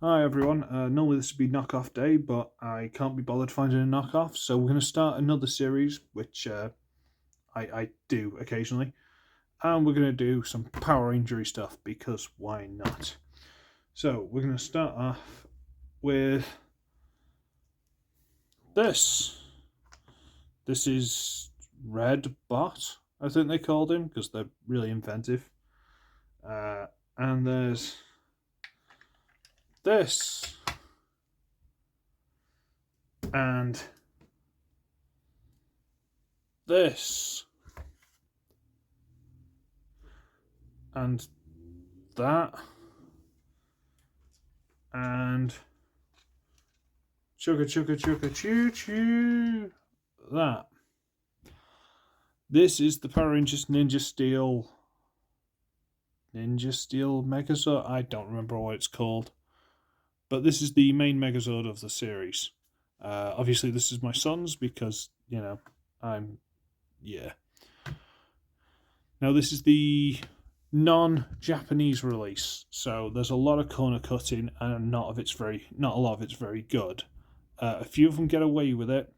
Hi everyone, normally this would be knockoff day, but I can't be bothered finding a knockoff, so we're going to start another series, which I do occasionally, and we're going to do some power injury stuff, because why not? So, we're going to start off with this. This is Red Bot, I think they called him, because they're really inventive. And there's this. And this. And that. And chugga chugga chugga choo choo. That. This is the Power Rangers Ninja Steel Megazord. I don't remember what it's called, but this is the main Megazord of the series. Obviously, this is my son's because yeah. Now this is the non-Japanese release, so there's a lot of corner cutting, and not a lot of it's very good. A few of them get away with it,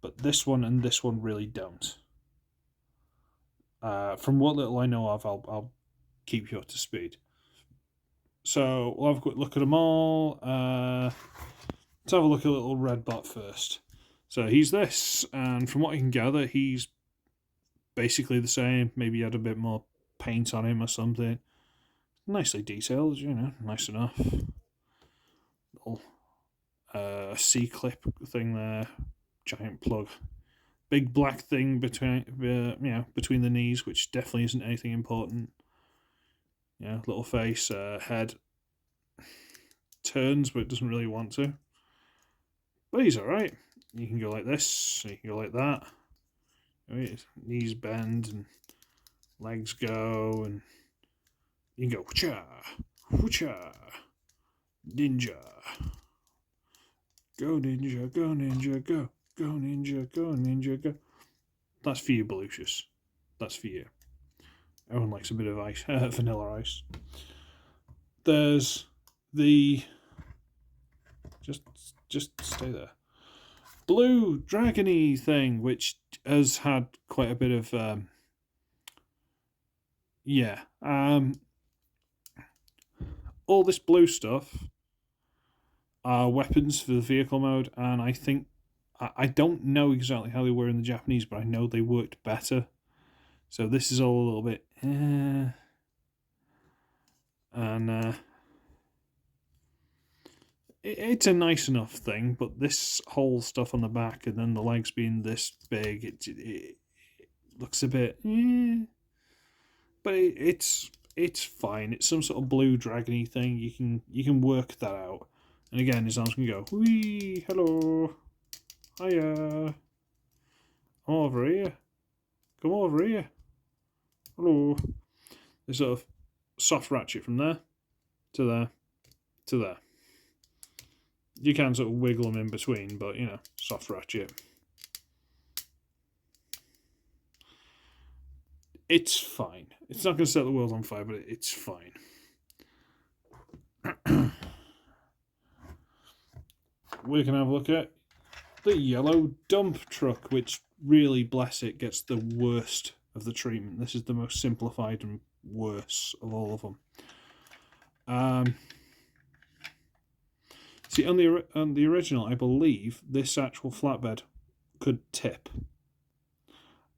but this one and this one really don't. From what little I know of, I'll keep you up to speed. So we'll have a quick look at them all. Let's have a look at little Red Bot first. So he's this, and from what I can gather, he's basically the same. Maybe he had a bit more paint on him or something. Nicely detailed, nice enough. Little C-clip thing there, giant plug. Big black thing between the knees, which definitely isn't anything important. Little face, head turns, but it doesn't really want to. But he's alright. You can go like this, you can go like that. Knees bend and legs go, and you can go whoocha, whoocha, ninja. Go ninja, go ninja, go. Go ninja, go ninja, go. That's for you, Belucius. That's for you. Everyone likes a bit of ice, vanilla ice. There's the just stay there. Blue dragony thing, which has had quite a bit of all this blue stuff are weapons for the vehicle mode, and I think I don't know exactly how they were in the Japanese, but I know they worked better. So this is all a little bit and it's a nice enough thing, but this whole stuff on the back and then the legs being this big, it looks a bit but it's fine. It's some sort of blue dragony thing. You can work that out. And again, his arms can go, whee, hello, hiya, come over here, come over here, hello. They sort of soft ratchet from there to there to there. You can sort of wiggle them in between, but soft ratchet. It's fine. It's not going to set the world on fire, but it's fine. We can have a look at the yellow dump truck, which really, bless it, gets the worst of the treatment. This is the most simplified and worse of all of them. See, on the original, I believe this actual flatbed could tip.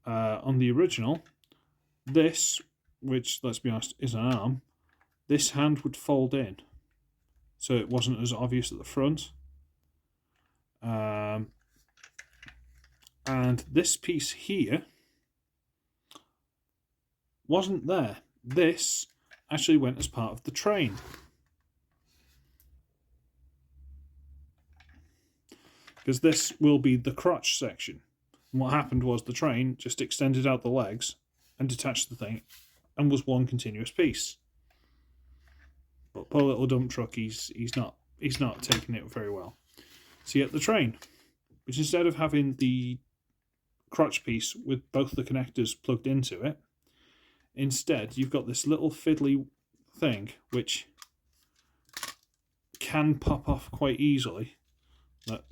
On the original, this, which, let's be honest, is an arm, this hand would fold in, so it wasn't as obvious at the front. And this piece here wasn't there. This actually went as part of the train. Because this will be the crotch section. And what happened was the train just extended out the legs and detached the thing and was one continuous piece. But poor little dump truck, he's not taking it very well. So you get the train, which instead of having the crotch piece with both the connectors plugged into it, instead you've got this little fiddly thing which can pop off quite easily. That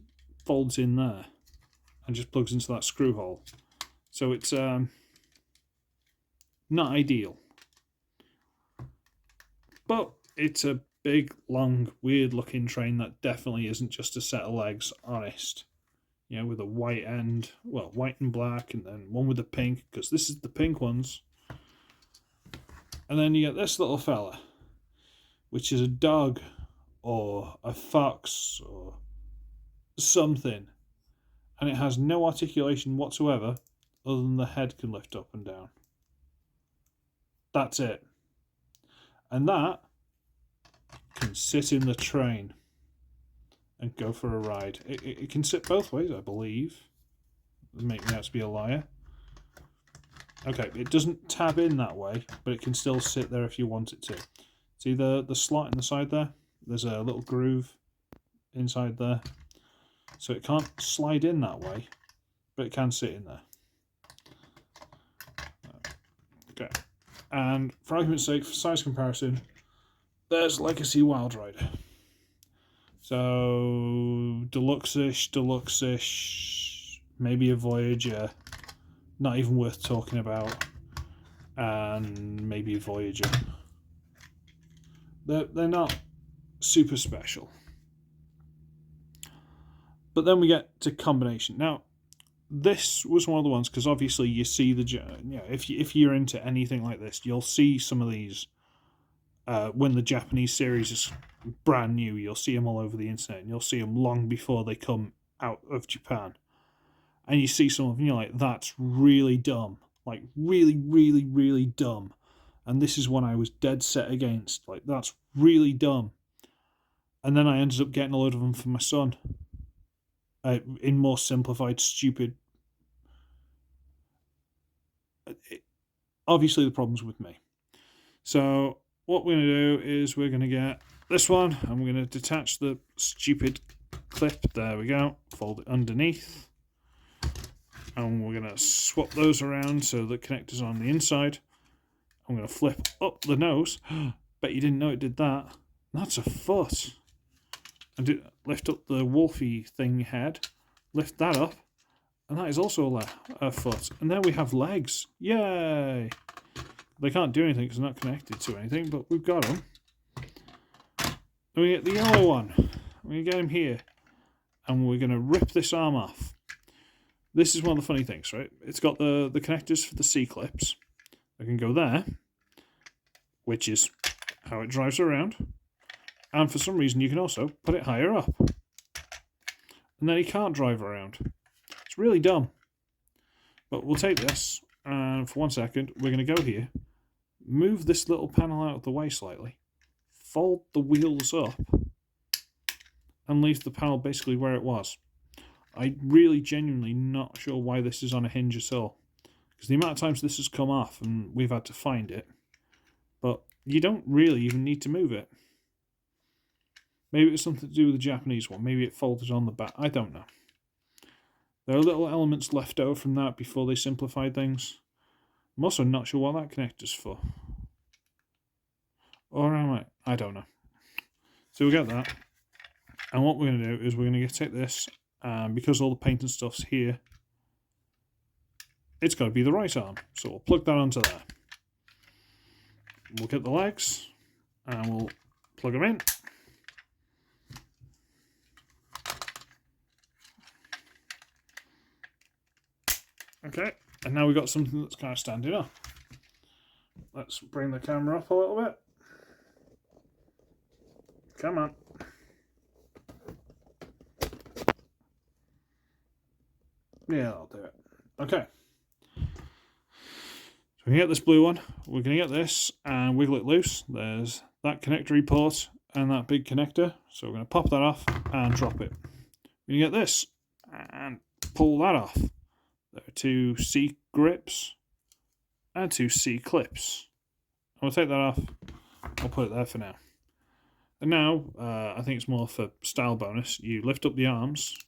folds in there and just plugs into that screw hole. So it's not ideal. But it's a big, long, weird-looking train that definitely isn't just a set of legs, honest. You know, with a white end, well, white and black, and then one with the pink, because this is the pink ones. And then you get this little fella, which is a dog or a fox or something. And it has no articulation whatsoever other than the head can lift up and down. That's it. And that can sit in the train and go for a ride. It can sit both ways, I believe. Make me out to be a liar. Okay, it doesn't tab in that way, but it can still sit there if you want it to. See the slot in the side there? There's a little groove inside there. So it can't slide in that way, but it can sit in there. Okay. And for argument's sake, for size comparison, there's Legacy Wild Rider. So deluxe-ish, maybe a Voyager. Not even worth talking about, and maybe a Voyager. They're not super special. But then we get to combination. Now, this was one of the ones, because obviously you see the, you know, if you're into anything like this, you'll see some of these when the Japanese series is brand new. You'll see them all over the internet, and you'll see them long before they come out of Japan. And you see some of them, you're like, that's really dumb. Like, really, really, really dumb. And this is one I was dead set against. Like, that's really dumb. And then I ended up getting a load of them for my son. In more simplified, stupid... Obviously, the problem's with me. So, what we're going to do is we're going to get this one, and we're going to detach the stupid clip. There we go. Fold it underneath. And we're going to swap those around so the connector's on the inside. I'm going to flip up the nose. Bet you didn't know it did that. That's a foot. And lift up the wolfy thing head. Lift that up. And that is also a foot. And there we have legs. Yay! They can't do anything because they're not connected to anything, but we've got them. Then we get the yellow one. We're going to get him here. And we're going to rip this arm off. This is one of the funny things, right? It's got the connectors for the C-clips. They can go there, which is how it drives around. And for some reason, you can also put it higher up. And then he can't drive around. It's really dumb. But we'll take this, and for 1 second, we're going to go here, move this little panel out of the way slightly, fold the wheels up, and leave the panel basically where it was. I'm really genuinely not sure why this is on a hinge at all. Because the amount of times this has come off and we've had to find it. But you don't really even need to move it. Maybe it was something to do with the Japanese one. Maybe it folded on the back. I don't know. There are little elements left over from that before they simplified things. I'm also not sure what that connector's for. Or am I? I don't know. So we got that. And what we're going to do is we're going to take this. Because all the paint and stuff's here, it's got to be the right arm. So we'll plug that onto there. We'll get the legs, and we'll plug them in. Okay, and now we've got something that's kind of standing up. Let's bring the camera up a little bit. Come on. Yeah, that'll do it. Okay. So we can get this blue one. We're going to get this and wiggle it loose. There's that connectory port and that big connector. So we're going to pop that off and drop it. We're going to get this and pull that off. There are 2 C grips and 2 C clips. I'll take that off. I'll put it there for now. And now, I think it's more for style bonus. You lift up the arms.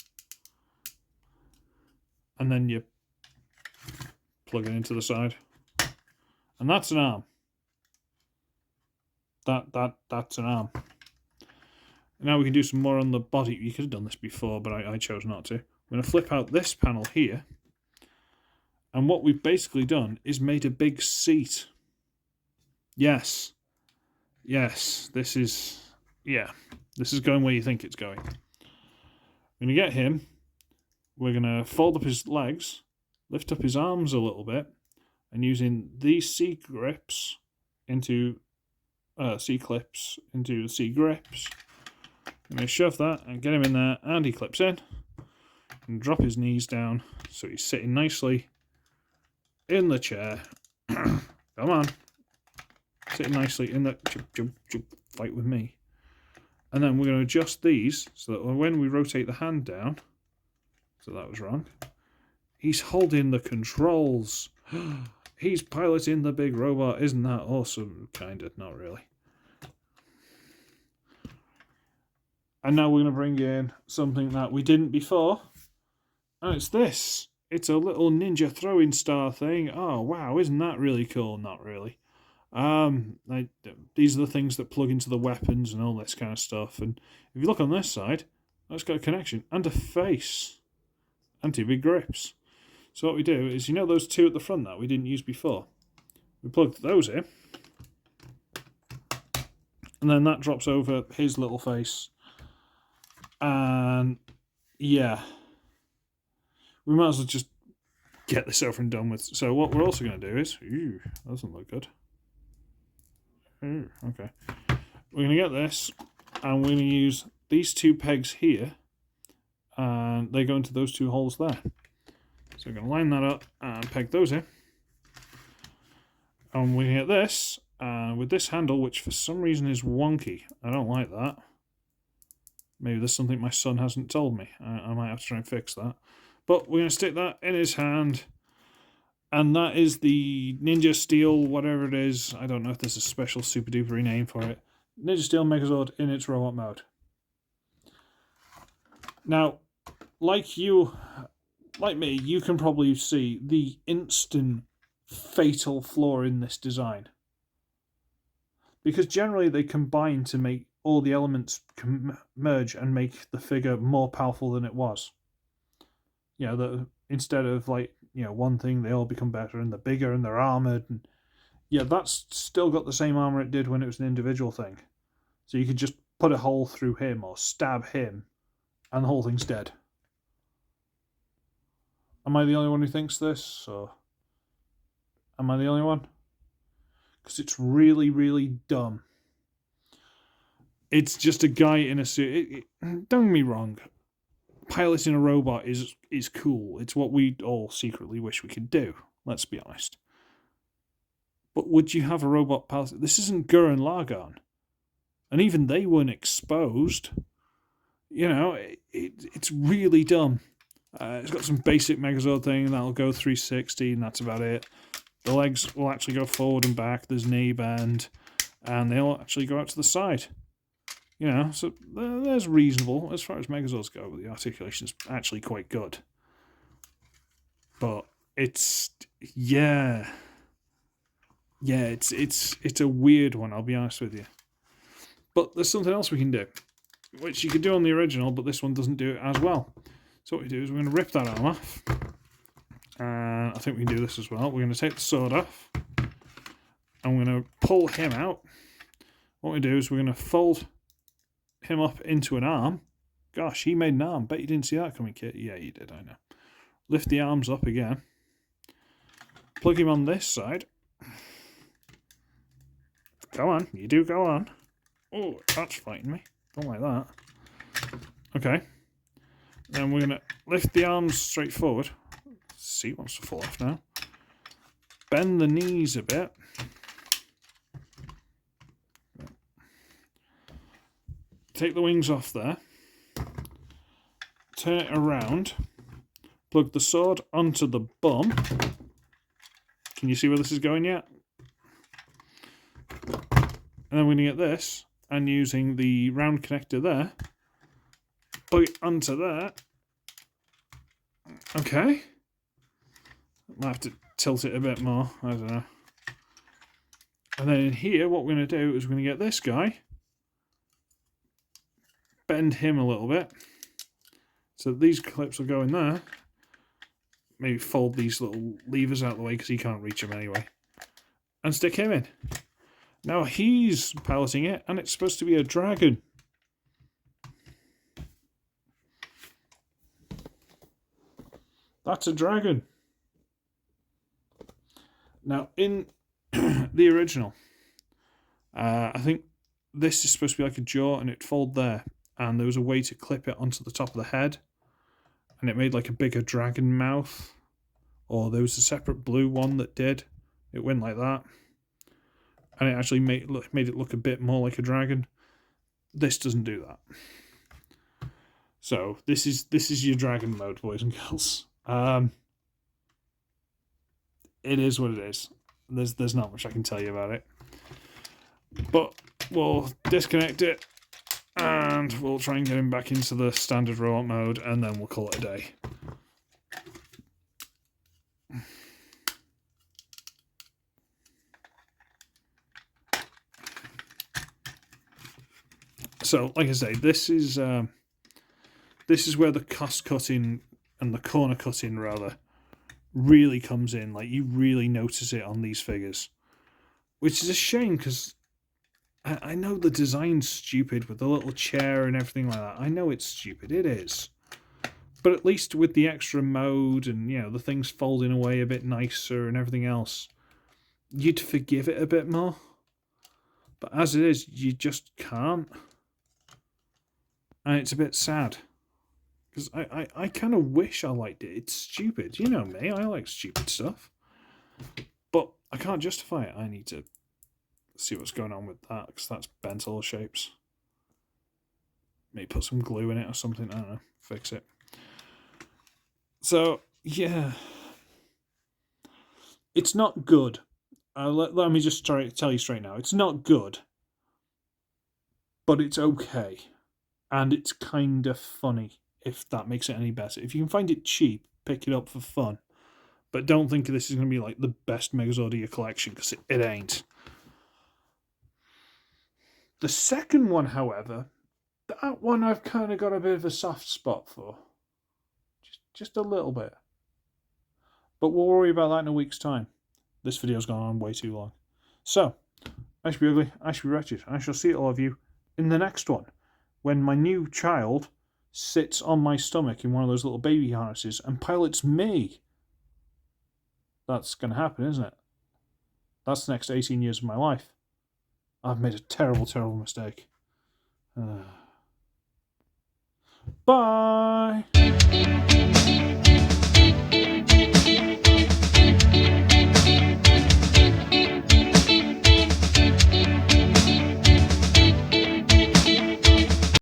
And then you plug it into the side. And that's an arm. That's an arm. And now we can do some more on the body. You could have done this before, but I chose not to. I'm going to flip out this panel here. And what we've basically done is made a big seat. Yes. Yes, this is... Yeah, this is going where you think it's going. We're going to get him. We're going to fold up his legs, lift up his arms a little bit, and using these C-grips into... C-clips into the C-grips. I'm going to shove that and get him in there, and he clips in. And drop his knees down so he's sitting nicely in the chair. Come on. Sitting nicely in the... Fight with me. And then we're going to adjust these so that when we rotate the hand down... So that was wrong. He's holding the controls. He's piloting the big robot. Isn't that awesome? Kind of, not really. And now we're going to bring in something that we didn't before. And it's this. It's a little ninja throwing star thing. Oh, wow. Isn't that really cool? Not really. These are the things that plug into the weapons and all this kind of stuff. And if you look on this side, that's got a connection and a face. And two big grips. So what we do is, you know those two at the front that we didn't use before? We plug those in. And then that drops over his little face. And yeah, we might as well just get this over and done with. So what we're also going to do is, ooh, that doesn't look good. Ooh, okay. We're going to get this, and we're going to use these two pegs here, and they go into those two holes there. So we're going to line that up and peg those in. And we're going to get this, with this handle, which for some reason is wonky. I don't like that. Maybe there's something my son hasn't told me. I might have to try and fix that. But we're going to stick that in his hand. And that is the Ninja Steel, whatever it is. I don't know if there's a special super duper name for it. Ninja Steel Megazord in its robot mode. Now, like me, you can probably see the instant fatal flaw in this design. Because generally they combine to make all the elements merge and make the figure more powerful than it was. You know, instead of one thing, they all become better and they're bigger and they're armoured. And yeah, that's still got the same armour it did when it was an individual thing. So you could just put a hole through him or stab him and the whole thing's dead. Am I the only one who thinks this? Or am I the only one? Because it's really, really dumb. It's just a guy in a suit. Don't get me wrong. Piloting a robot is cool. It's what we all secretly wish we could do. Let's be honest. But would you have a robot pilot? This isn't Gurren Lagann. And even they weren't exposed. You know, it's really dumb. It's got some basic Megazord thing that'll go 360 and that's about it. The legs will actually go forward and back. There's knee bend. And they'll actually go out to the side. You know, so there's reasonable as far as Megazords go, but the articulation is actually quite good. But it's it's a weird one, I'll be honest with you. But there's something else we can do, which you could do on the original, but this one doesn't do it as well. So what we do is we're going to rip that arm off, and I think we can do this as well. We're going to take the sword off, and we're going to pull him out. What we do is we're going to fold him up into an arm. Gosh, he made an arm. Bet you didn't see that coming, kid. Yeah, you did, I know. Lift the arms up again. Plug him on this side. Go on, you do go on. Oh, that's fighting me. Don't like that. Okay. Then we're going to lift the arms straight forward. Seat wants to fall off now. Bend the knees a bit. Take the wings off there. Turn it around. Plug the sword onto the bum. Can you see where this is going yet? And then we're going to get this, and using the round connector there, plug it onto there. Okay. Might have to tilt it a bit more. I don't know. And then in here, what we're going to do is we're going to get this guy, bend him a little bit. So these clips will go in there. Maybe fold these little levers out of the way because he can't reach them anyway. And stick him in. Now he's piloting it, and it's supposed to be a dragon. That's a dragon. Now, in the original, I think this is supposed to be like a jaw, and it'd fold there. And there was a way to clip it onto the top of the head. And it made like a bigger dragon mouth. Or there was a separate blue one that did. It went like that. And it actually made it look a bit more like a dragon. This doesn't do that. So this is your dragon mode, boys and girls. It is what it is. There's not much I can tell you about it. But we'll disconnect it and we'll try and get him back into the standard robot mode, and then we'll call it a day. So, like I say, this is where the cost cutting and the corner cutting rather really comes in. Like, you really notice it on these figures, which is a shame because I know the design's stupid with the little chair and everything like that. I know it's stupid, it is, but at least with the extra mode and, you know, the things folding away a bit nicer and everything else, you'd forgive it a bit more. But as it is, you just can't. And it's a bit sad. Because I kind of wish I liked it. It's stupid. You know me, I like stupid stuff. But I can't justify it. I need to see what's going on with that, because that's bent all shapes. Maybe put some glue in it or something. I don't know. Fix it. So, yeah. It's not good. Let me just tell you straight now. It's not good. But it's okay. And it's kind of funny, if that makes it any better. If you can find it cheap, pick it up for fun. But don't think this is going to be like the best Megazord of your collection, because it ain't. The second one, however, that one I've kind of got a bit of a soft spot for. Just a little bit. But we'll worry about that in a week's time. This video's gone on way too long. So, I should be ugly, I should be wretched. I shall see all of you in the next one, when my new child sits on my stomach in one of those little baby harnesses and pilots me. That's going to happen, isn't it? That's the next 18 years of my life. I've made a terrible, terrible mistake. Bye!